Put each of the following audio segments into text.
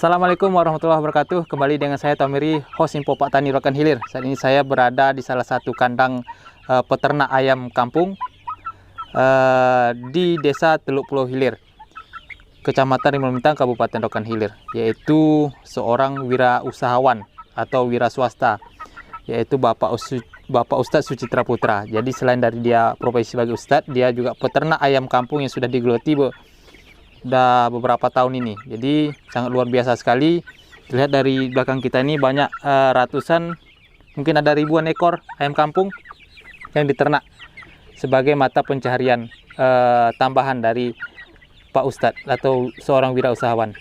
Assalamualaikum warahmatullahi wabarakatuh. Kembali dengan saya Tomiri, host Info Pak Tani Rokan Hilir. Saat ini saya berada di salah satu kandang peternak ayam kampung di Desa Teluk Pulau Hilir, Kecamatan Rimau Lintang, Kabupaten Rokan Hilir, yaitu seorang wirausahawan atau wira swasta, yaitu Bapak Ustadz Sucitra Putra. Jadi selain dari dia profesi sebagai Ustadz, dia juga peternak ayam kampung yang sudah digeluti udah beberapa tahun ini. Jadi sangat luar biasa sekali. Lihat dari belakang kita ini banyak ratusan, mungkin ada ribuan ekor ayam kampung yang diternak sebagai mata pencaharian tambahan dari Pak Ustadz atau seorang wirausahawan.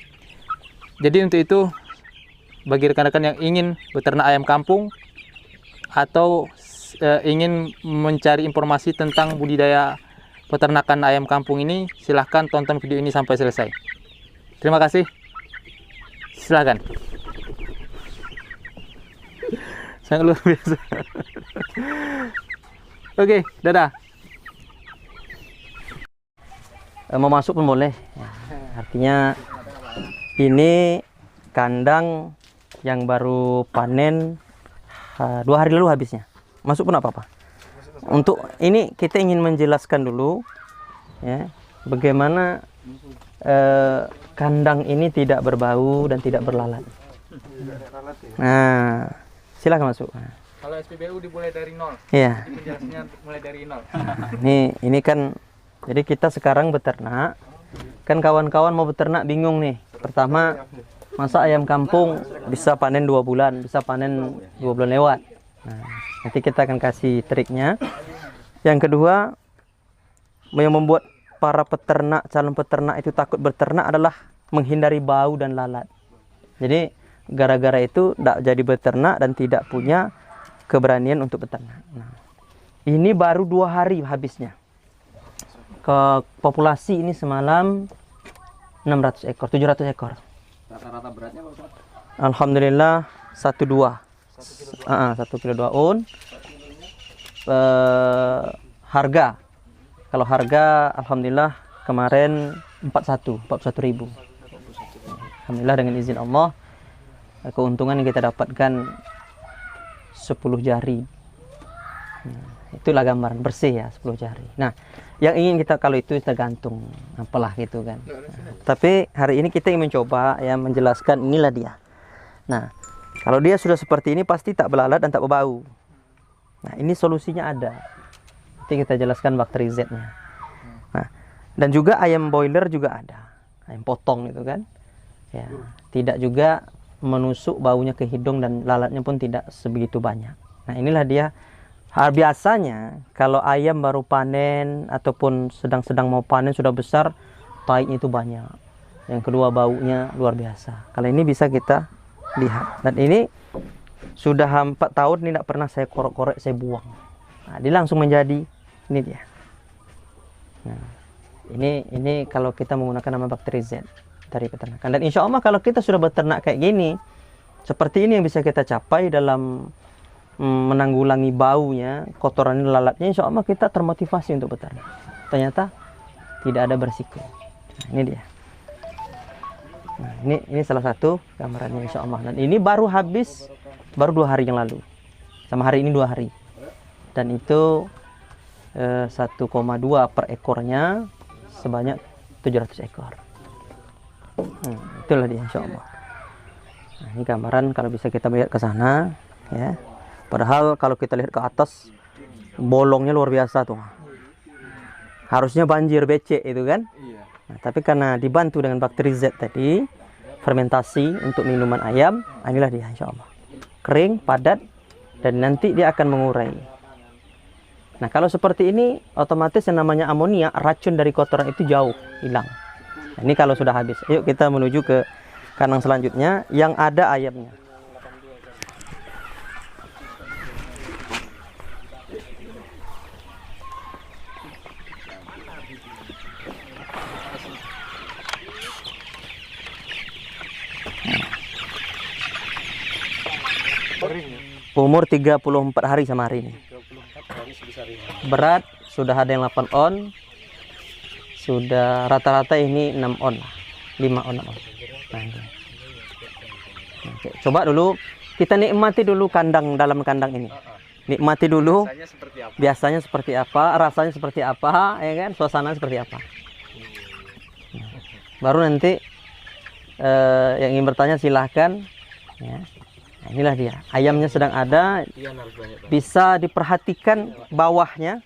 Jadi untuk itu, bagi rekan-rekan yang ingin beternak ayam kampung atau ingin mencari informasi tentang budidaya peternakan ayam kampung ini, silahkan tonton video ini sampai selesai. Terima kasih. Silahkan. Sangat luar biasa. Oke, dadah. Mau masuk pun boleh. Artinya ini kandang yang baru panen 2 hari lalu habisnya. Masuk pun apa-apa. Untuk ini kita ingin menjelaskan dulu ya, bagaimana kandang ini tidak berbau dan tidak berlalat. Nah, silakan masuk. Kalau SPBU dimulai dari nol. Iya. Penjelasannya mulai dari nol. Ini kan, jadi kita sekarang beternak. Kan kawan-kawan mau beternak bingung nih. Pertama, masa ayam kampung bisa panen 2 bulan, bisa panen 2 bulan lewat. Nah, nanti kita akan kasih triknya. Yang kedua, yang membuat para peternak, calon peternak itu takut beternak adalah menghindari bau dan lalat. Jadi gara-gara itu tidak jadi beternak dan tidak punya keberanian untuk beternak. Nah, ini baru 2 hari habisnya. Ke populasi ini semalam 600 ekor, 700 ekor. Rata-rata beratnya Pak Ustaz? Alhamdulillah 1,2. 1 kilo 2 un. Harga, kalau harga alhamdulillah kemarin 41.000. Alhamdulillah dengan izin Allah, keuntungan yang kita dapatkan 10 jari. Itulah gambaran bersih ya, 10 jari. Nah, yang ingin kita, kalau itu tergantung apalah gitu kan. Tapi hari ini kita ingin mencoba ya menjelaskan, inilah dia. Nah, kalau dia sudah seperti ini pasti tak belalat dan tak berbau. Nah, ini solusinya ada. Nanti kita jelaskan bakteri Z-nya. Nah, dan juga ayam boiler juga ada. Ayam potong itu kan. Ya, tidak juga menusuk baunya ke hidung dan lalatnya pun tidak sebegitu banyak. Nah, inilah dia. Biasanya kalau ayam baru panen ataupun sedang-sedang mau panen sudah besar, taiknya itu banyak. Yang kedua baunya luar biasa. Kalau ini bisa kita lihat. Dan ini sudah 4 tahun ini tidak pernah saya korek-korek, saya buang. Nah, dia langsung menjadi ini dia. Nah, ini kalau kita menggunakan nama bakteri Z dari peternakan. Dan insya Allah kalau kita sudah beternak kayak gini, seperti ini yang bisa kita capai dalam menanggulangi baunya, kotoran lalatnya, insya Allah kita termotivasi untuk beternak. Ternyata tidak ada berisiko. Nah, ini dia. Nah, ini salah satu gambarannya insya Allah. Dan ini baru habis, baru 2 hari yang lalu. Sama hari ini 2 hari. Dan itu 1,2 per ekornya sebanyak 700 ekor. Itulah dia insya Allah. Nah, ini gambaran kalau bisa kita melihat ke sana ya. Padahal kalau kita lihat ke atas bolongnya luar biasa tuh. Harusnya banjir becek itu kan. Nah, tapi karena dibantu dengan bakteri Z tadi, fermentasi untuk minuman ayam, inilah dia insya Allah. Kering, padat, dan nanti dia akan mengurai. Nah, kalau seperti ini otomatis yang namanya amonia, racun dari kotoran itu jauh hilang. Nah, ini kalau sudah habis. Yuk kita menuju ke kandang selanjutnya yang ada ayamnya. Umur 34 hari sama hari ini. Berat sudah ada yang 8 on. Sudah rata-rata ini 6 on lah. 5 on, 6 on. Nah, ini. Oke, coba dulu kita nikmati dulu kandang, dalam kandang ini. Nikmati dulu biasanya seperti apa, rasanya seperti apa, ya kan, suasana seperti apa. Baru nanti yang ingin bertanya silahkan. Ya. Nah, inilah dia, ayamnya sedang ada, bisa diperhatikan bawahnya,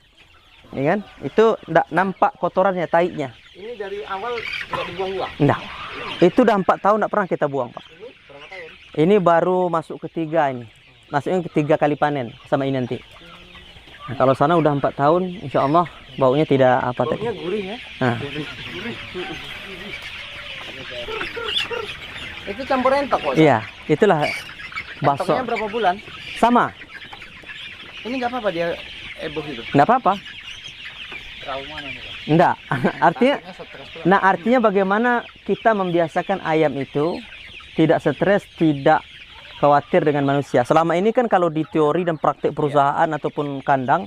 ya kan? Itu tidak nampak kotorannya, taiknya. Ini dari awal tidak dibuang-buang. Enggak. Itu udah 4 tahun tidak pernah kita buang, Pak. Ini berapa tahun? Ini baru masuk ketiga ini. Masuknya ketiga kali panen sama ini nanti. Nah, kalau sana udah 4 tahun, insya Allah baunya tidak apa tadi. Baunya gurih ya. Nah, Itu campur entok kok. iya, itulah bakso. Entoknya berapa bulan? Sama, Ini nggak apa-apa dia eboh itu. enggak apa-apa. Trauma nih. Enggak. Artinya bagaimana kita membiasakan ayam itu tidak stres, tidak khawatir dengan manusia. Selama ini kan kalau di teori dan praktik perusahaan ataupun kandang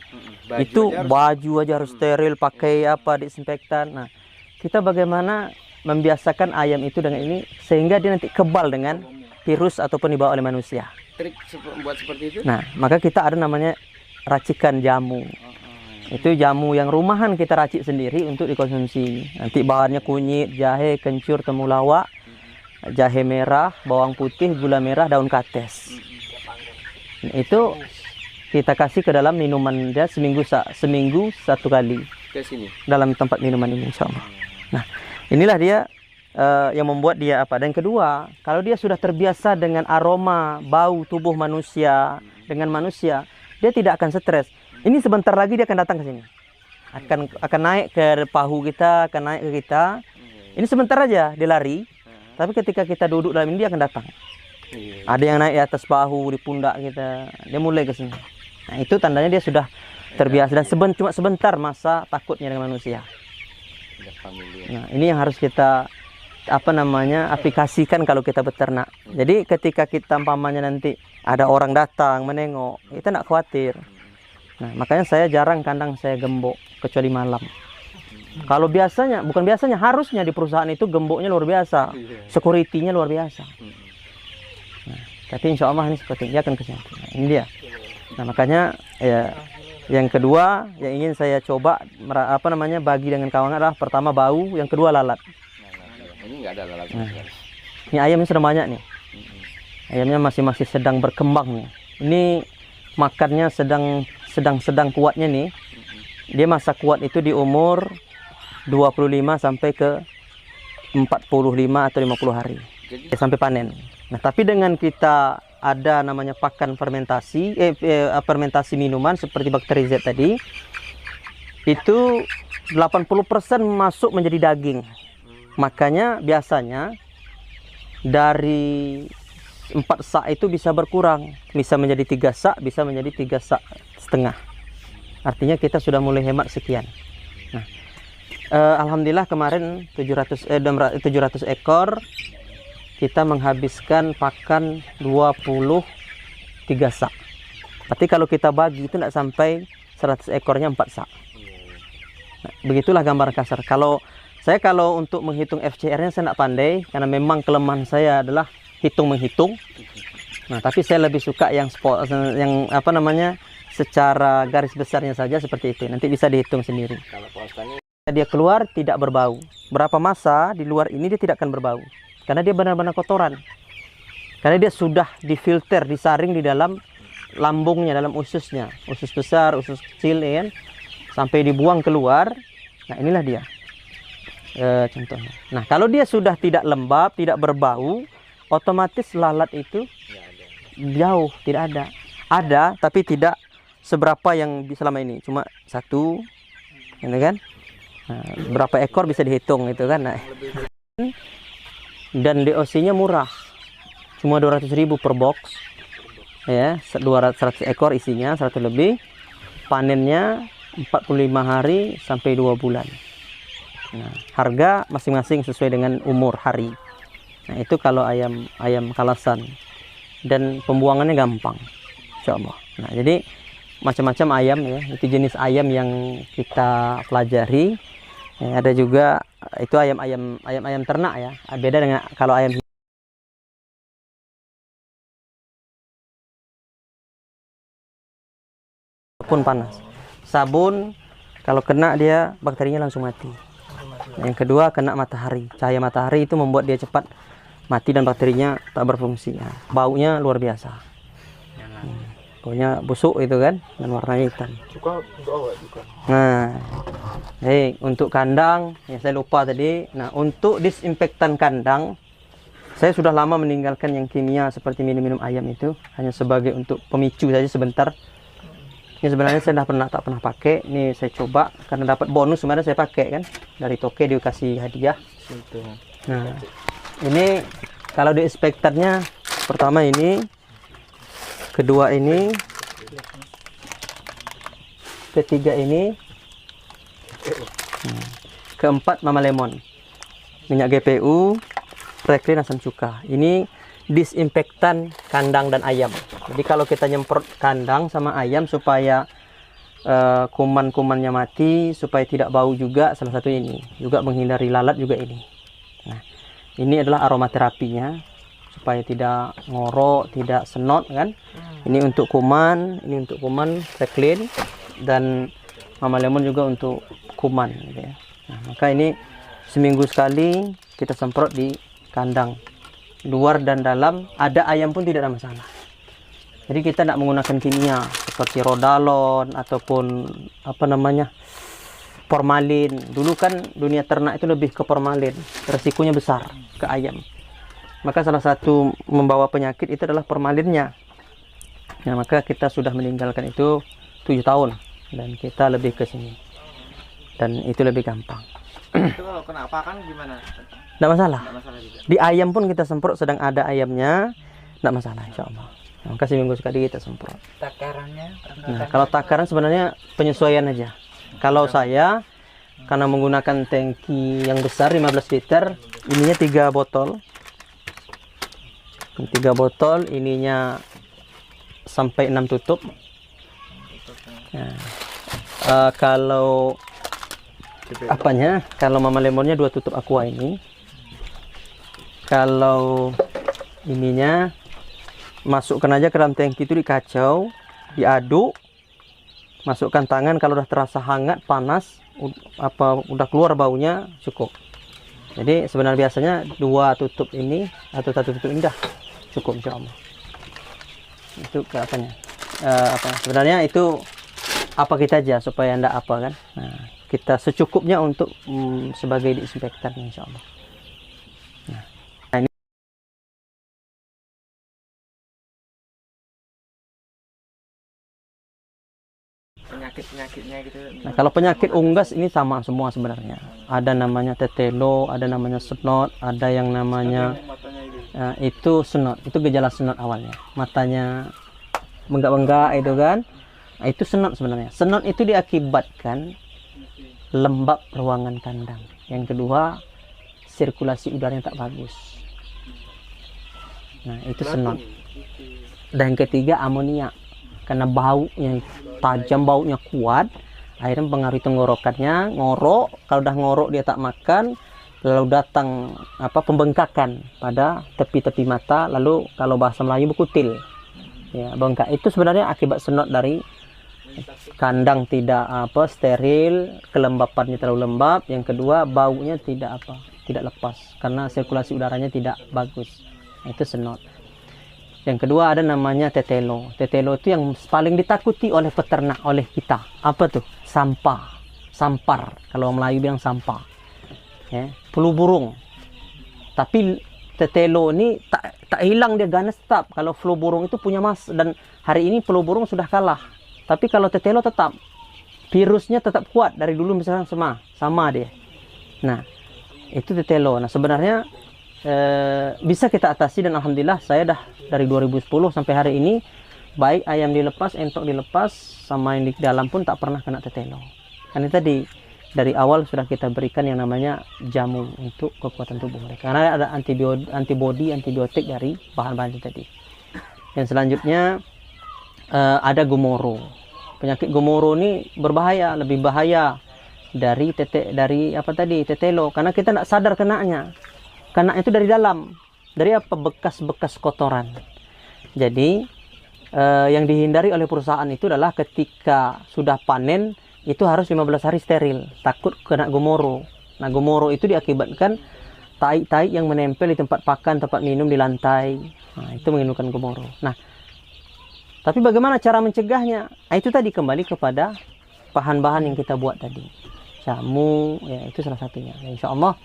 itu baju aja harus steril, pakai apa disinfektan. Nah, kita bagaimana membiasakan ayam itu dengan ini sehingga dia nanti kebal dengan virus ataupun dibawa oleh manusia. Trik buat seperti itu? Nah, maka kita ada namanya racikan jamu. Itu jamu yang rumahan kita racik sendiri untuk dikonsumsi. Nanti bahannya kunyit, jahe, kencur, temulawak, jahe merah, bawang putih, gula merah, daun kates. Nah, itu kita kasih ke dalam minuman dia seminggu 1 kali Ke sini. dalam tempat minuman ini, insya Allah. Nah, inilah dia yang membuat dia apa. Dan kedua, kalau dia sudah terbiasa dengan aroma bau tubuh manusia dengan manusia, dia tidak akan stres. Ini sebentar lagi dia akan datang ke sini, akan naik ke pahu kita, akan naik ke kita. Ini sebentar aja dia lari, tapi ketika kita duduk dalam ini dia akan datang. Ada yang naik di atas bahu, di pundak kita, dia mulai ke sini. Nah, itu tandanya dia sudah terbiasa dan cuma sebentar masa takutnya dengan manusia. Nah, ini yang harus kita aplikasikan kalau kita beternak. Jadi ketika kita umpamanya nanti ada orang datang menengok, kita tidak khawatir. Nah, makanya saya jarang kandang saya gembok kecuali malam. Kalau biasanya, bukan biasanya, harusnya di perusahaan itu gemboknya luar biasa, security-nya luar biasa. Nah, tapi insya Allah ini seperti dia akan kesini. Nah, ini dia. Nah, makanya ya, yang kedua yang ingin saya coba bagi dengan kawan adalah pertama bau, yang kedua lalat. Ini nggak ada lalat. Nah, ini ayamnya sudah banyak nih. Ayamnya masih sedang berkembang nih. Ini makannya sedang kuatnya nih. Dia masa kuat itu di umur 25 sampai ke 45 atau 50 hari. Jadi Sampai panen. Nah, tapi dengan kita ada namanya pakan fermentasi minuman seperti bakteri Z tadi, itu 80% masuk menjadi daging. Makanya biasanya dari 4 sak itu bisa berkurang, bisa menjadi 3 sak, bisa menjadi 3 sak setengah. Artinya kita sudah mulai hemat sekian. Nah, alhamdulillah kemarin 700 ekor kita menghabiskan pakan 23 sak. Tapi kalau kita bagi itu tidak sampai 100 ekornya 4 sak. Nah, begitulah gambar kasar. Kalau untuk menghitung FCR-nya saya tidak pandai karena memang kelemahan saya adalah hitung menghitung. Nah, tapi saya lebih suka yang secara garis besarnya saja seperti itu. Nanti bisa dihitung sendiri. kalau puasanya Dia keluar tidak berbau. Berapa masa di luar ini dia tidak akan berbau. Karena dia benar-benar kotoran. Karena dia sudah difilter, disaring di dalam lambungnya, dalam ususnya. Usus besar, usus kecil, ya kan? Sampai dibuang keluar. Nah, inilah dia. Contohnya. Nah, kalau dia sudah tidak lembab, tidak berbau, otomatis lalat itu jauh, tidak ada. Ada, tapi tidak seberapa yang selama ini. Cuma 1, gitu kan? Nah, berapa ekor bisa dihitung itu kan? Nah, dan DOC-nya murah, cuma 200.000 per box, ya, 100 ekor isinya, 100 lebih. Panennya 45 hari sampai 2 bulan. Nah, harga masing-masing sesuai dengan umur hari. Nah, itu kalau ayam kalasan, dan pembuangannya gampang, insya Allah. Nah, jadi macam-macam ayam, ya, itu jenis ayam yang kita pelajari. Ya, ada juga itu ayam ternak, ya, beda dengan kalau ayam pun panas. Sabun kalau kena dia bakterinya langsung mati. Yang kedua kena matahari. Cahaya matahari itu membuat dia cepat mati dan bakterinya tak berfungsi. Nah, baunya luar biasa. Baunya busuk itu kan dan warnanya hitam. Nah, untuk kandang ya saya lupa tadi. Nah, untuk disinfektan kandang saya sudah lama meninggalkan yang kimia seperti minum-minum ayam itu, hanya sebagai untuk pemicu saja sebentar. Ini sebenarnya saya tak pernah pakai. Ini saya coba karena dapat bonus kemarin saya pakai kan. Dari Toke dikasih hadiah. Nah, ini kalau disinfektannya pertama ini, kedua ini, ketiga ini, keempat Mama Lemon, minyak GPU, Reklin, asam cuka. Ini disinfektan kandang dan ayam. Jadi kalau kita nyemprot kandang sama ayam supaya kuman-kumannya mati, supaya tidak bau juga, salah satu ini. Juga menghindari lalat juga ini. Nah, ini adalah aromaterapinya supaya tidak ngorok, tidak senot kan. Ini untuk kuman, Reklin, dan Mama Lemon juga untuk kuman gitu ya. Nah, maka ini seminggu sekali kita semprot di kandang, luar dan dalam. Ada ayam pun tidak ada masalah. Jadi kita tidak menggunakan kimia seperti Rodalon ataupun formalin. Dulu kan dunia ternak itu lebih ke formalin, resikonya besar ke ayam. Maka salah satu membawa penyakit itu adalah formalinnya. Nah, maka kita sudah meninggalkan itu 7 tahun dan kita lebih ke sini. Dan itu lebih gampang. Itu kalau kena pakan gimana? Tidak masalah. Nggak masalah juga. Di ayam pun kita semprot, sedang ada ayamnya, tidak masalah insya Allah. Nah, maka seminggu sekali kita semprot. Takarannya? Nah, kalau takaran sebenarnya penyesuaian aja. Kalau saya, karena menggunakan tangki yang besar 15 liter, ininya 3 botol. 3 botol, ininya sampai 6 tutup. Nah, kalau Mama Lemonnya 2 tutup aqua ini. Kalau ininya masukkan aja ke dalam tangki itu, dikacau, diaduk, masukkan tangan. Kalau udah terasa hangat, panas, udah keluar baunya, cukup. Jadi sebenarnya biasanya 2 tutup ini atau 1 tutup ini dah cukup insya Allah. Itu ke sebenarnya itu apa kita aja supaya ndak apa kan. Nah, kita secukupnya untuk sebagai disinfektan insya Allah. Nah, ini penyakitnya gitu. nah, kalau penyakit unggas ini sama semua sebenarnya. Ada namanya tetelo, ada namanya snot, ada yang namanya itu snot. Itu gejala snot awalnya. Matanya benggak-benggak itu kan. Nah, itu snot sebenarnya. Snot itu diakibatkan lembab ruangan kandang. Yang kedua, sirkulasi udaranya tak bagus. Nah, itu snot. Dan yang ketiga, amonia. Karena baunya tajam, baunya kuat, akhirnya mempengaruhi tenggorokannya, ngorok. Kalau udah ngorok dia tak makan, lalu datang pembengkakan pada tepi-tepi mata, lalu kalau bahasa Melayu bekutil. Ya, bengkak. Itu sebenarnya akibat snot dari kandang tidak steril, kelembapannya terlalu lembab. Yang kedua, baunya tidak lepas karena sirkulasi udaranya tidak bagus. Itu snot. Yang kedua ada namanya tetelo. Tetelo itu yang paling ditakuti oleh peternak, oleh kita. Apa tuh? Sampah, sampar. Kalau Melayu bilang sampah. Ya, flu burung. Tapi tetelo ini tak hilang, dia ganas tetap. Kalau flu burung itu punya dan hari ini flu burung sudah kalah. Tapi kalau tetelo tetap, virusnya tetap kuat dari dulu misalnya sama dia. Nah, itu tetelo. Nah, sebenarnya bisa kita atasi dan alhamdulillah saya dah dari 2010 sampai hari ini, baik ayam dilepas, entok dilepas, sama yang di dalam pun tak pernah kena tetelo. Karena tadi dari awal sudah kita berikan yang namanya jamu untuk kekuatan tubuh mereka. Karena ada antibiotik dari bahan-bahan tadi. Yang selanjutnya ada gomoro. Penyakit gomoro ini berbahaya, lebih bahaya dari tetelo, karena kita tidak sadar kenanya. Karena itu dari dalam, dari bekas-bekas kotoran. Jadi Yang dihindari oleh perusahaan itu adalah ketika sudah panen itu harus 15 hari steril, takut kena gomoro. Nah, gomoro itu diakibatkan tai-tai yang menempel di tempat pakan, tempat minum, di lantai. Nah, itu menimbulkan gomoro. Nah, tapi bagaimana cara mencegahnya? Nah, itu tadi kembali kepada bahan-bahan yang kita buat tadi. Jamu, ya itu salah satunya. Ya, insya Allah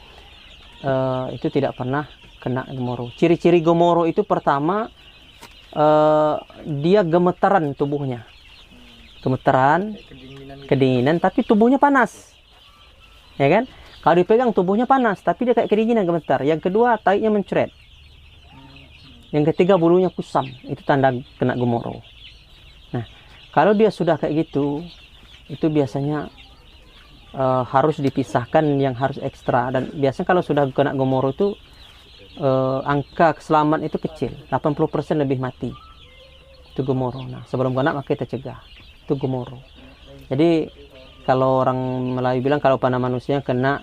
itu tidak pernah kena gomoro. Ciri-ciri gomoro itu pertama, dia gemetaran tubuhnya, gemetaran, kedinginan, tapi tubuhnya panas, ya kan? Kalau dipegang tubuhnya panas, tapi dia kayak kedinginan, gemetar. Yang kedua, taiknya mencret. Yang ketiga, bulunya kusam. Itu tanda kena gomoro. Nah, kalau dia sudah kayak gitu, itu biasanya harus dipisahkan yang harus ekstra. Dan biasanya kalau sudah kena gomoro itu angka keselamatan itu kecil, 80% lebih mati. Itu gomoro. Nah, sebelum kena maka kita cegah. Itu gomoro. Jadi kalau orang Melayu bilang kalau pada manusia kena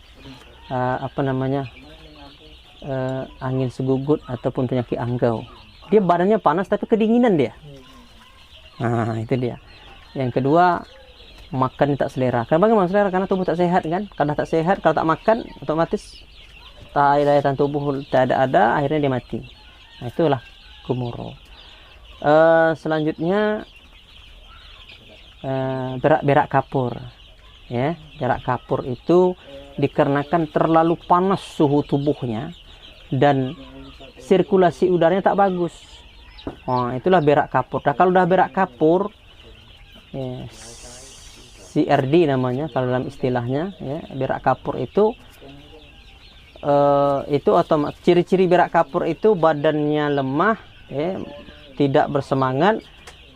angin segugut ataupun penyakit anggau, dia badannya panas tapi kedinginan dia. Nah, itu dia. Yang kedua, makan tak selera. Karena bagaimana selera? Karena tubuh tak sehat kan. Karena tak sehat, kalau tak makan otomatis daya tahan tubuh tak ada, akhirnya dia mati. Nah, itulah gomoro. Selanjutnya berak kapur, ya. Berak kapur itu dikarenakan terlalu panas suhu tubuhnya dan sirkulasi udaranya tak bagus. Oh, itulah berak kapur. Nah, kalau udah berak kapur, ya, CRD namanya kalau dalam istilahnya, ya, berak kapur itu otomatis ciri-ciri berak kapur itu badannya lemah, ya, tidak bersemangat,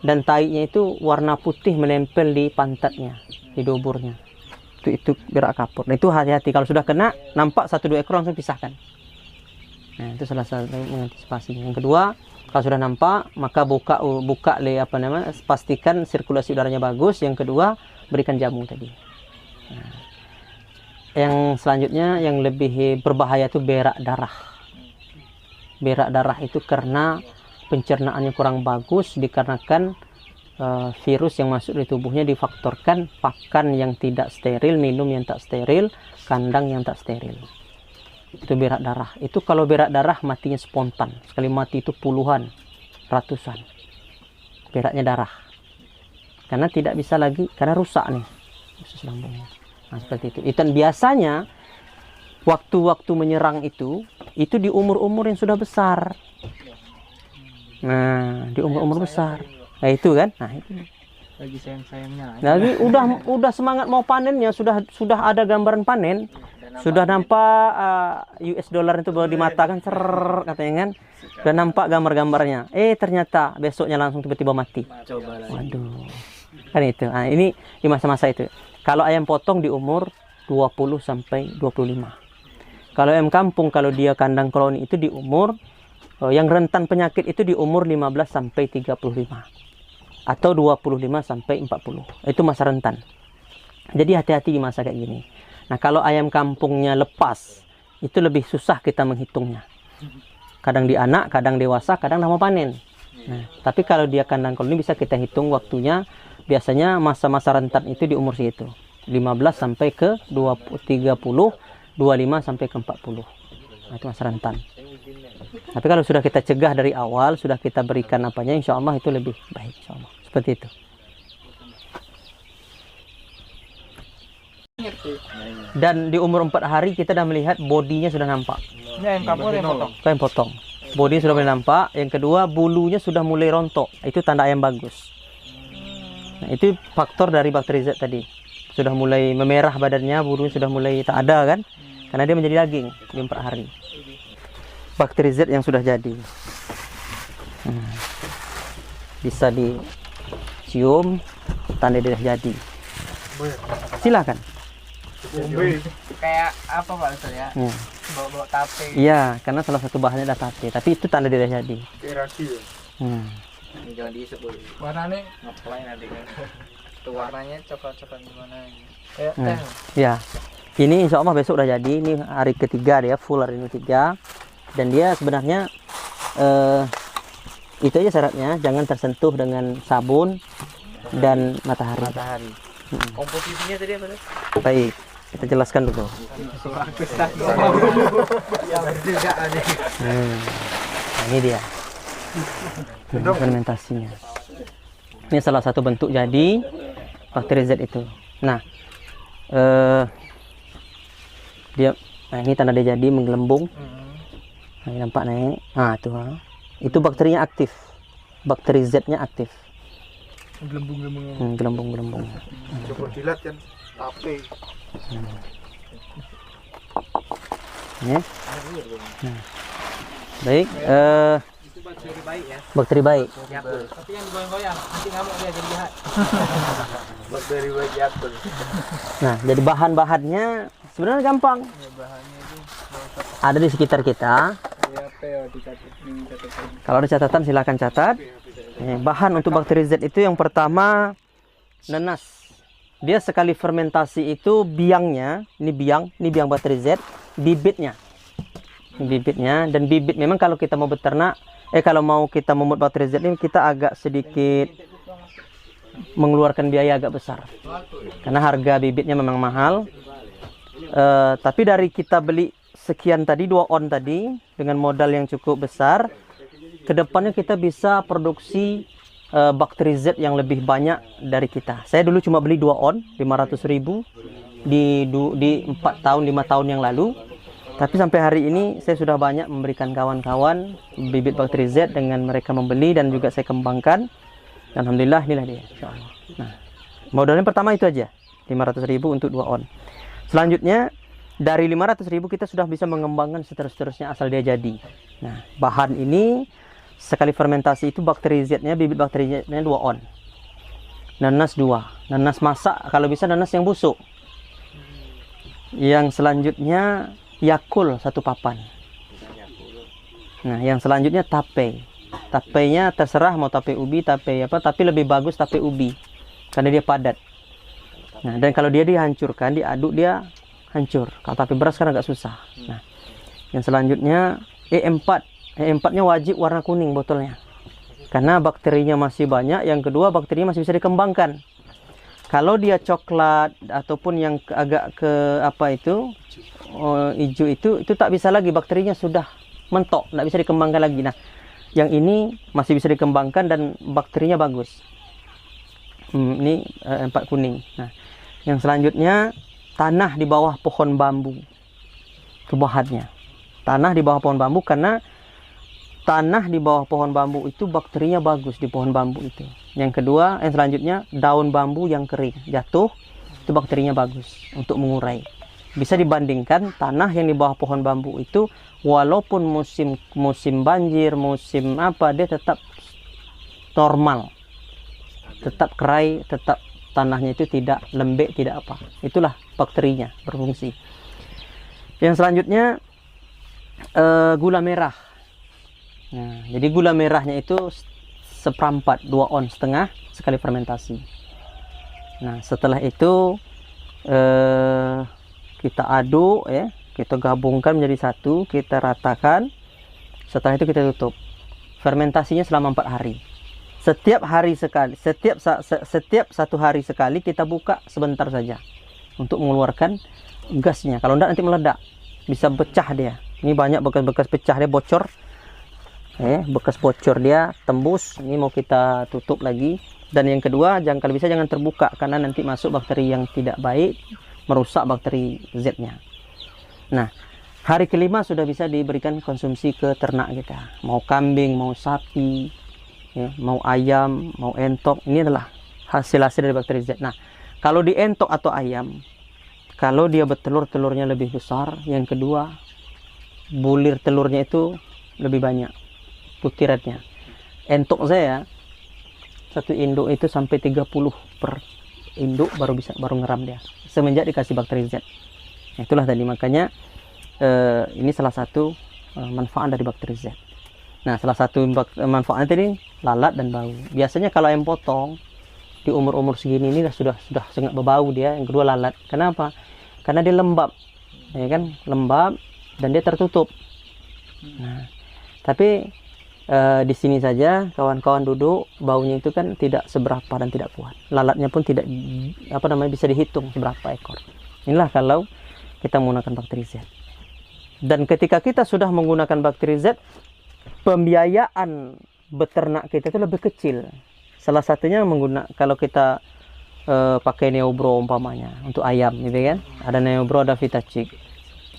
dan taiknya itu warna putih menempel di pantatnya, di duburnya. Itu berak kapur. Nah, itu hati-hati, kalau sudah kena nampak 1-2 ekor langsung pisahkan. Nah, itu salah satu mengantisipasinya. Yang kedua, kalau sudah nampak maka pastikan sirkulasi udaranya bagus. Yang kedua, berikan jamu tadi. Nah, yang selanjutnya yang lebih berbahaya itu berak darah. Berak darah itu karena pencernaannya kurang bagus dikarenakan virus yang masuk di tubuhnya difaktorkan pakan yang tidak steril, minum yang tak steril, kandang yang tak steril. Itu berak darah. Itu kalau berak darah matinya spontan. Sekali mati itu puluhan, ratusan. Beraknya darah. Karena tidak bisa lagi, karena rusak nih usus lambungnya. Nah, seperti itu. Dan biasanya waktu-waktu menyerang itu di umur-umur yang sudah besar. Nah, di umur-umur besar. Nah, itu kan. Nah, itu. Lagi sayang-sayangnya. Lagi udah semangat mau panennya, sudah ada gambaran panen. Sudah nampak US dollar itu baru di mata kan, katanya kan. Sudah nampak gambar-gambarnya. Ternyata besoknya langsung tiba-tiba mati. Coba lagi. Waduh. Kan itu. Nah, ini di masa-masa itu. Kalau ayam potong di umur 20 sampai 25. Kalau ayam kampung, kalau dia kandang koloni itu di umur yang rentan penyakit itu di umur 15 sampai 35. Atau 25 sampai 40. Itu masa rentan. Jadi hati-hati di masa kayak gini. Nah, kalau ayam kampungnya lepas, itu lebih susah kita menghitungnya. Kadang di anak, kadang dewasa, kadang dah mau panen. Nah, tapi kalau dia kandang koloni bisa kita hitung waktunya. Biasanya masa-masa rentan itu di umur segitu. 15 sampai ke 30, 25 sampai ke 40. Nah, itu masa rentan. Tapi kalau sudah kita cegah dari awal, sudah kita berikan apanya, insya Allah itu lebih baik. Insya Allah. Seperti itu. Dan di umur 4 hari kita sudah melihat bodinya sudah nampak. Ini ayam kampung yang potong. Ayam potong. Bodinya sudah mulai nampak. Yang kedua, bulunya sudah mulai rontok. Itu tanda ayam bagus. Nah, itu faktor dari bakteri Z tadi. Sudah mulai memerah badannya, bulunya sudah mulai tak ada kan. Karena dia menjadi daging di 4 hari. Bakteri Z yang sudah jadi. Bisa dicium, tanda dia sudah jadi. Silakan. Kayak apa Pak Ustaz ya? Bawa tape. Iya, karena salah satu bahannya adalah tape. Tapi itu tanda dia sudah jadi. Irasi ya. Ini jangan diisep boleh. Warnanya Ngapain nanti kan? tuh warnanya coklat-coklat gimana ini? Ya, ini insya Allah besok udah jadi. Ini hari ketiga dia, full hari ini 3. Dan dia sebenarnya Itu aja syaratnya, jangan tersentuh dengan sabun dan matahari. Matahari. Komposisinya tadi apa tuh? Baik, kita jelaskan dulu. Juga ada. Nah, ini dia fermentasinya. Ini salah satu bentuk jadi bakteri Z itu. Nah, ini tanda dia jadi menggelembung. Nah, ini nampak naik. Nah, itu itu bakterinya aktif. Bakteri Z-nya aktif. Gelembung-gelembung. Coba dilihat kan tape. Ya. Nah. Baik, Itu bakteri baik ya. bakteri baik. Tapi yang goyang-goyang nanti ngamuk dia jadi jahat. Bakteri baik Yakult. Nah, jadi bahan-bahannya sebenarnya gampang. Bahannya itu Ada di sekitar kita. apa ya dicatat. Kalau ada catatan silakan catat. Bahan untuk bakteri Z itu yang pertama nanas. Dia sekali fermentasi itu biangnya, ini biang bakteri Z, bibitnya. Ini bibitnya, dan bibit memang kalau kita mau beternak, kalau mau kita membuat bakteri Z ini kita agak sedikit mengeluarkan biaya agak besar. Karena harga bibitnya memang mahal. Tapi dari kita beli sekian tadi, 2 on tadi, dengan modal yang cukup besar, kedepannya kita bisa produksi bakteri Z yang lebih banyak dari kita. Saya dulu cuma beli 2 on 500.000 di 4 tahun 5 tahun yang lalu, tapi sampai hari ini saya sudah banyak memberikan kawan-kawan bibit bakteri Z dengan mereka membeli dan juga saya kembangkan. Alhamdulillah, inilah dia, insyaallah. Nah, modalnya pertama itu aja 500.000 untuk 2 on. Selanjutnya dari 500.000 kita sudah bisa mengembangkan seterusnya asal dia jadi. Nah, bahan ini sekali fermentasi itu bakteri Z-nya, bibit bakteri Z-nya 2 on. Nanas 2. Nanas masak, kalau bisa nanas yang busuk. Yang selanjutnya Yakult 1 papan. Nah, yang selanjutnya tape. Tapenya terserah mau tape ubi, tape apa, tapi lebih bagus tape ubi karena dia padat. Nah, dan kalau dia dihancurkan, diaduk dia hancur. Kalau tape beras kan agak susah. Nah, yang selanjutnya E4. E4-nya wajib warna kuning botolnya. Karena bakterinya masih banyak, yang kedua bakterinya masih bisa dikembangkan. Kalau dia coklat ataupun yang agak ke apa itu hijau itu tak bisa lagi, bakterinya sudah mentok, tidak bisa dikembangkan lagi. Nah, yang ini masih bisa dikembangkan dan bakterinya bagus. Ini E4 kuning. Nah, yang selanjutnya tanah di bawah pohon bambu. Itu bahannya. Tanah di bawah pohon bambu, karena tanah di bawah pohon bambu itu bakterinya bagus di pohon bambu itu. Yang kedua, yang selanjutnya daun bambu yang kering jatuh, itu bakterinya bagus untuk mengurai. Bisa dibandingkan tanah yang di bawah pohon bambu itu, walaupun musim banjir, musim apa, dia tetap normal, tetap kerai, tetap tanahnya itu tidak lembek, tidak apa. Itulah bakterinya berfungsi. Yang selanjutnya gula merah. Nah, jadi gula merahnya itu 1/4, 2 on setengah sekali fermentasi. Nah, setelah itu kita aduk ya, kita gabungkan menjadi satu, kita ratakan. Setelah itu kita tutup. Fermentasinya selama 4 hari. Setiap hari sekali, setiap 1 hari sekali kita buka sebentar saja untuk mengeluarkan gasnya. Kalau enggak nanti meledak, bisa pecah dia. Ini banyak bekas-bekas pecah dia, bocor. Bekas bocor dia tembus. Ini mau kita tutup lagi. Dan yang kedua, kalau bisa jangan terbuka, karena nanti masuk bakteri yang tidak baik, merusak bakteri Z-nya. Nah, hari kelima sudah bisa diberikan konsumsi ke ternak kita. Mau kambing, mau sapi, ya, mau ayam, mau entok. Ini adalah hasil-hasil dari bakteri Z. Nah, kalau di entok atau ayam, kalau dia bertelur, telurnya lebih besar. Yang kedua, bulir telurnya itu lebih banyak, butirannya. Entok saya satu induk itu sampai 30 per induk baru ngeram dia semenjak dikasih bakteri Z. Nah, itulah tadi, makanya ini salah satu manfaat dari bakteri Z. Nah, salah satu manfaatnya tadi lalat dan bau. Biasanya kalau ayam potong di umur segini ini sudah sangat berbau dia. Yang kedua lalat. Kenapa? Karena dia lembab, ya kan, lembab dan dia tertutup. Nah, tapi di sini saja kawan-kawan duduk, baunya itu kan tidak seberapa dan tidak kuat. Lalatnya pun tidak bisa dihitung seberapa ekor. Inilah kalau kita menggunakan bakteri Z. Dan ketika kita sudah menggunakan bakteri Z, pembiayaan beternak kita itu lebih kecil. Salah satunya kalau kita pakai Neobro umpamanya untuk ayam gitu kan. Ada Neobro, ada Vitacik.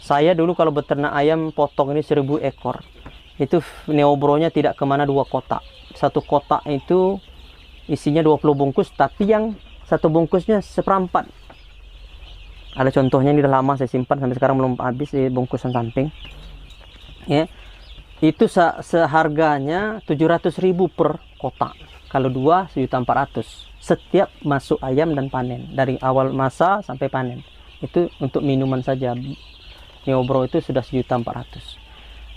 Saya dulu kalau beternak ayam potong ini 1000 ekor. Itu Neobronya tidak kemana 2 kotak. Satu kotak itu isinya 20 bungkus, tapi yang satu bungkusnya seperempat. Ada contohnya, ini udah lama saya simpan sampai sekarang belum habis di bungkusan samping. Ya. Itu seharganya 700.000 per kotak. Kalau 2 1.400.000 setiap masuk ayam dan panen, dari awal masa sampai panen. Itu untuk minuman saja. Neobro itu sudah 1.400.000.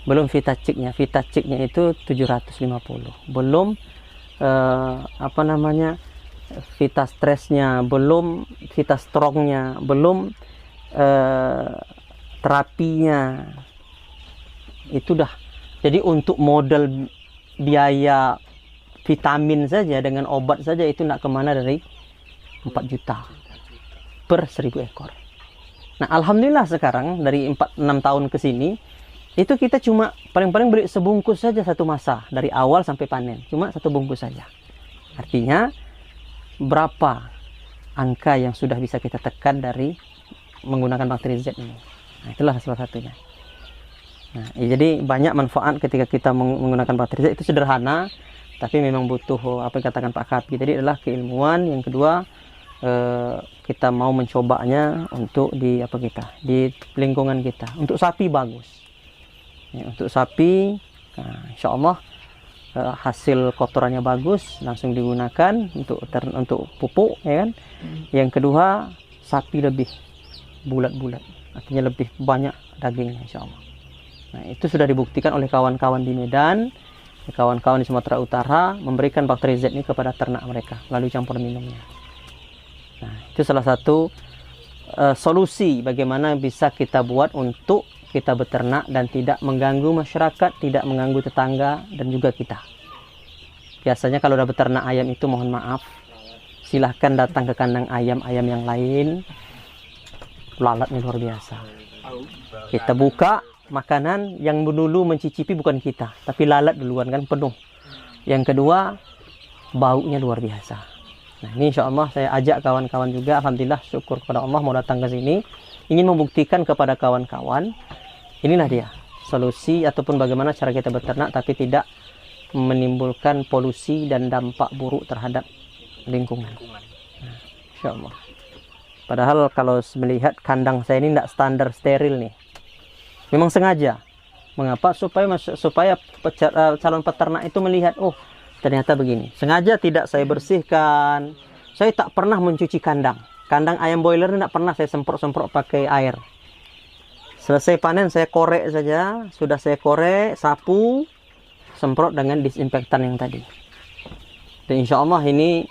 Belum Vitaciknya. Vitaciknya itu 750. Belum Vitastressnya, belum Vitastrongnya, belum terapinya. Itu dah. Jadi untuk modal biaya vitamin saja dengan obat saja itu nak kemana dari 4 juta per 1000 ekor. Nah, alhamdulillah sekarang dari 4-6 tahun ke sini itu kita cuma paling-paling beli sebungkus saja satu masa dari awal sampai panen, cuma satu bungkus saja. Artinya berapa angka yang sudah bisa kita tekan dari menggunakan bakteri Z ini. Nah, itulah salah satunya. Nah, jadi banyak manfaat ketika kita menggunakan bakteri Z. Itu sederhana, tapi memang butuh apa yang katakan Pak Kapi tadi adalah keilmuan. Yang kedua, kita mau mencobanya untuk di lingkungan kita. Untuk sapi bagus. Ya, untuk sapi, nah, insya Allah hasil kotorannya bagus, langsung digunakan untuk pupuk, ya kan. Yang kedua, sapi lebih bulat-bulat, artinya lebih banyak dagingnya, insya Allah. Nah, itu sudah dibuktikan oleh kawan-kawan di Medan, kawan-kawan di Sumatera Utara memberikan bakteri Z ini kepada ternak mereka melalui campur minumnya. Nah, itu salah satu solusi bagaimana bisa kita buat untuk kita beternak dan tidak mengganggu masyarakat, tidak mengganggu tetangga dan juga kita. Biasanya kalau udah beternak ayam itu mohon maaf, silahkan datang ke kandang ayam-ayam yang lain, lalatnya luar biasa. Kita buka makanan, yang dulu mencicipi bukan kita, tapi lalat duluan kan penuh. Yang kedua, baunya luar biasa. Nah, ini insya Allah saya ajak kawan-kawan juga, alhamdulillah syukur kepada Allah mau datang ke sini, ingin membuktikan kepada kawan-kawan, inilah dia solusi ataupun bagaimana cara kita beternak tapi tidak menimbulkan polusi dan dampak buruk terhadap lingkungan. Nah, insya Allah. Padahal kalau melihat kandang saya ini tidak standar steril nih. Memang sengaja. Mengapa? Supaya calon peternak itu melihat, oh ternyata begini. Sengaja tidak saya bersihkan. Saya tak pernah mencuci kandang. Kandang ayam boiler ini tidak pernah saya semprot-semprot pakai air. Selesai panen saya korek saja. Sudah saya korek, sapu, semprot dengan disinfektan yang tadi. Dan insya Allah ini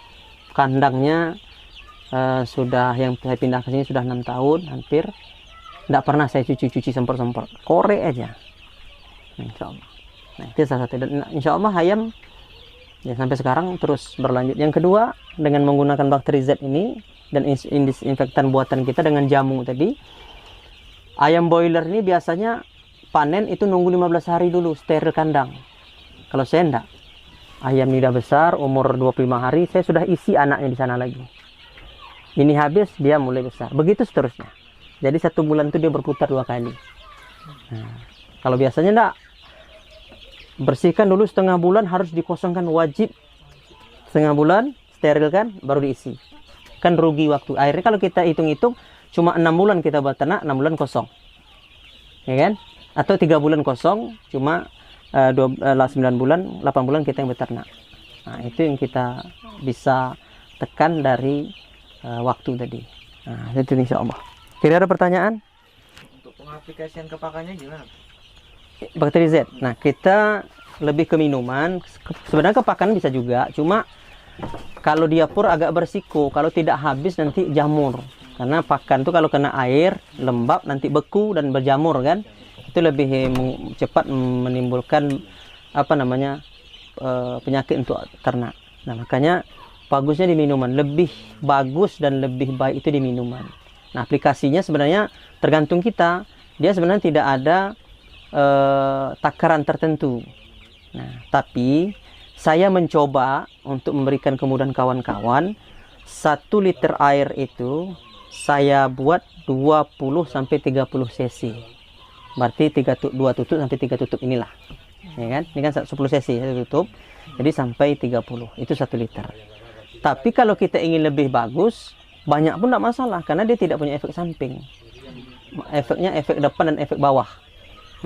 kandangnya sudah, yang saya pindah ke sini sudah 6 tahun hampir. Tidak pernah saya cuci-cuci semprot-semprot. Korek aja. Insya Allah. Nah, itu salah satu. Dan insya Allah ayam ya sampai sekarang terus berlanjut. Yang kedua, dengan menggunakan bakteri Z ini dan disinfektan buatan kita dengan jamu tadi, ayam boiler ini biasanya panen itu nunggu 15 hari dulu steril kandang. Kalau saya enggak, ayam ini udah besar, umur 25 hari, saya sudah isi anaknya di sana lagi. Ini habis, dia mulai besar. Begitu seterusnya. Jadi 1 bulan itu dia berputar 2 kali. Nah, kalau biasanya enggak, bersihkan dulu setengah bulan, harus dikosongkan, wajib setengah bulan, sterilkan, baru diisi. Kan rugi waktu. Akhirnya kalau kita hitung-hitung, cuma 6 bulan kita beternak, 6 bulan kosong. Ya kan? Atau 3 bulan kosong, cuma 9 bulan, 8 bulan kita yang beternak. Nah, itu yang kita bisa tekan dari waktu tadi. Nah, itu insya Allah. Kira ada pertanyaan? Untuk pengaplikasian ke pakannya gimana? Bakteri Z. Nah, kita lebih ke minuman. Sebenarnya ke pakan bisa juga, cuma kalau dia pur agak bersiko. Kalau tidak habis nanti jamur. Karena pakan tuh kalau kena air lembab nanti beku dan berjamur kan. Itu lebih cepat menimbulkan penyakit untuk ternak. Nah, makanya bagusnya di minuman, lebih bagus dan lebih baik itu di minuman. Nah, aplikasinya sebenarnya tergantung kita. Dia sebenarnya tidak ada takaran tertentu. Nah, tapi saya mencoba untuk memberikan kemudahan kawan-kawan, 1 liter air itu saya buat 20 sampai 30 cc. Berarti 2 tutup sampai 3 tutup inilah. Ya kan? Ini kan 10 cc satu tutup. Jadi sampai 30. Itu 1 liter. Tapi kalau kita ingin lebih bagus, banyak pun tidak masalah karena dia tidak punya efek samping. Efeknya efek depan dan efek bawah.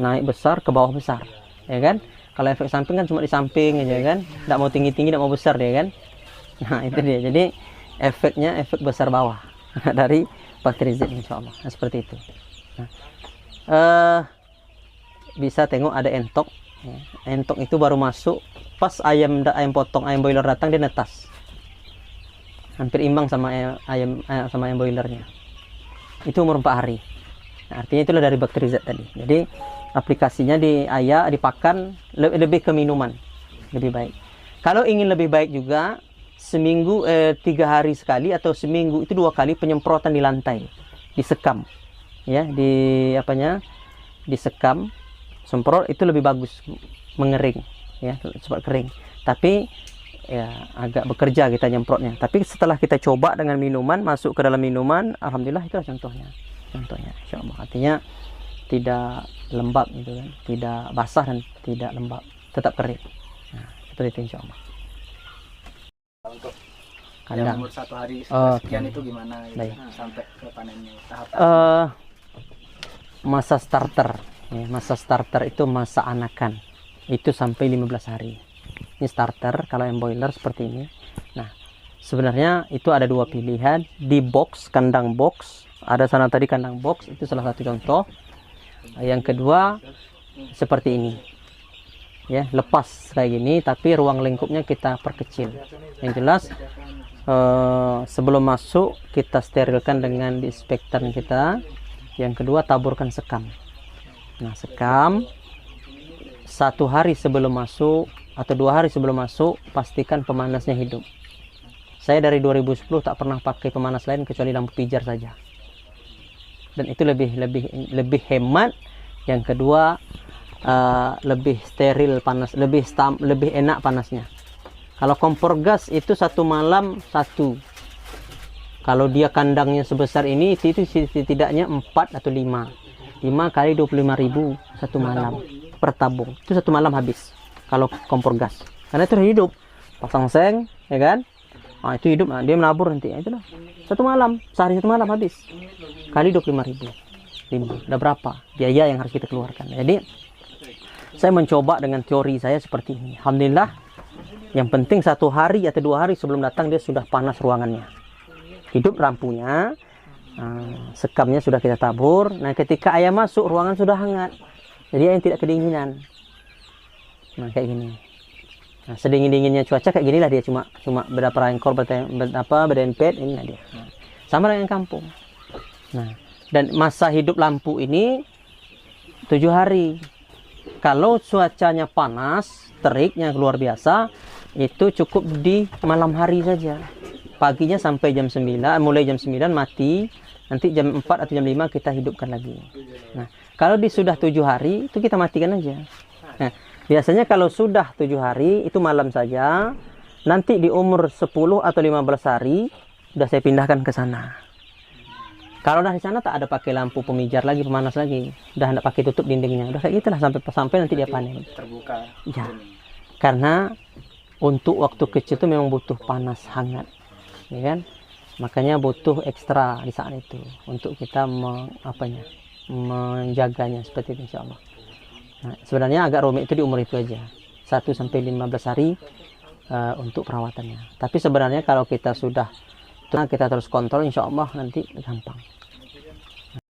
Naik besar ke bawah besar. Ya kan? Kalau efek samping kan cuma di samping aja kan. Tidak mau tinggi-tinggi, tidak mau besar dia kan. Nah, itu dia. Jadi efeknya efek besar bawah dari Bacterizet insyaallah. Nah, seperti itu. Nah, bisa tengok ada entok. Entok itu baru masuk pas ayam potong, ayam boiler datang dia netas. Hampir imbang sama ayam boilernya. Itu umur 4 hari. Nah, artinya itulah dari Bacterizet tadi. Jadi aplikasinya di ayak, di pakan, lebih ke minuman, lebih baik. Kalau ingin lebih baik juga, seminggu 3 hari sekali atau seminggu itu 2 kali penyemprotan di lantai, disekam, ya, disekam, semprot itu lebih bagus, mengering, ya, cepat kering. Tapi ya agak bekerja kita nyemprotnya. Tapi setelah kita coba dengan minuman, masuk ke dalam minuman, alhamdulillah itulah contohnya, insyaallah. Artinya tidak lembab gitu kan, tidak basah dan tidak lembab, tetap kering. Nah, seperti itu insyaallah. Untuk Kandang. yang umur 1 hari sekian itu gimana gitu, Baik. sampai ke panennya tahap Masa starter, ya, masa starter itu masa anakan, itu sampai 15 hari. Ini starter, kalau yang boiler seperti ini. Nah, sebenarnya itu ada 2 pilihan, di box, kandang box, ada sana tadi kandang box, itu salah satu contoh. Yang kedua seperti ini, ya, lepas kayak gini, tapi ruang lingkupnya kita perkecil. Yang jelas sebelum masuk kita sterilkan dengan disinfektan kita. Yang kedua taburkan sekam. Nah, sekam 1 hari sebelum masuk atau 2 hari sebelum masuk, pastikan pemanasnya hidup. Saya dari 2010 tak pernah pakai pemanas lain kecuali lampu pijar saja. Dan itu lebih hemat. Yang kedua lebih steril panas, lebih enak panasnya. Kalau kompor gas itu 1 malam 1. Kalau dia kandangnya sebesar ini itu setidaknya 4 atau 5. 5 kali 25.000 1 malam per tabung. Itu 1 malam habis kalau kompor gas. Karena itu hidup. Pasang seng, ya kan? Nah, itu hidup, nah, dia menabur nanti. Ya, itulah. 1 malam, sehari 1 malam habis. Kali 25.000. Udah berapa biaya yang harus kita keluarkan. Jadi saya mencoba dengan teori saya seperti ini. Alhamdulillah, yang penting 1 hari atau 2 hari sebelum datang dia sudah panas ruangannya, hidup lampunya, sekamnya sudah kita tabur. Nah, ketika ayam masuk ruangan sudah hangat, jadi ayam tidak kedinginan. Nah, kayak gini. Nah, sedingin-dinginnya cuaca kayak ginilah dia, cuma berapa ekor berdempet, inilah dia. Nah, sama dengan kampung. Nah, dan masa hidup lampu ini 7 hari. Kalau cuacanya panas, teriknya luar biasa, itu cukup di malam hari saja. Paginya sampai jam 9, mulai jam 9 mati, nanti jam 4 atau jam 5 kita hidupkan lagi. Nah, kalau sudah 7 hari, itu kita matikan aja. Nah, biasanya kalau sudah 7 hari, itu malam saja. Nanti di umur 10 atau 15 hari, sudah saya pindahkan ke sana. Kalau udah di sana tak ada pakai lampu pemijar lagi, pemanas lagi, udah tidak pakai tutup dindingnya, udah kayak gitulah sampai nanti dia panen. terbuka. Ya, karena untuk waktu kecil itu memang butuh panas hangat, ya kan? Makanya butuh ekstra di saat itu untuk kita menjaganya seperti itu insyaallah. Nah, sebenarnya agak rumit itu di umur itu aja, 1 sampai 15 hari untuk perawatannya. Tapi sebenarnya kalau kita sudah kita terus kontrol, insya Allah nanti gampang.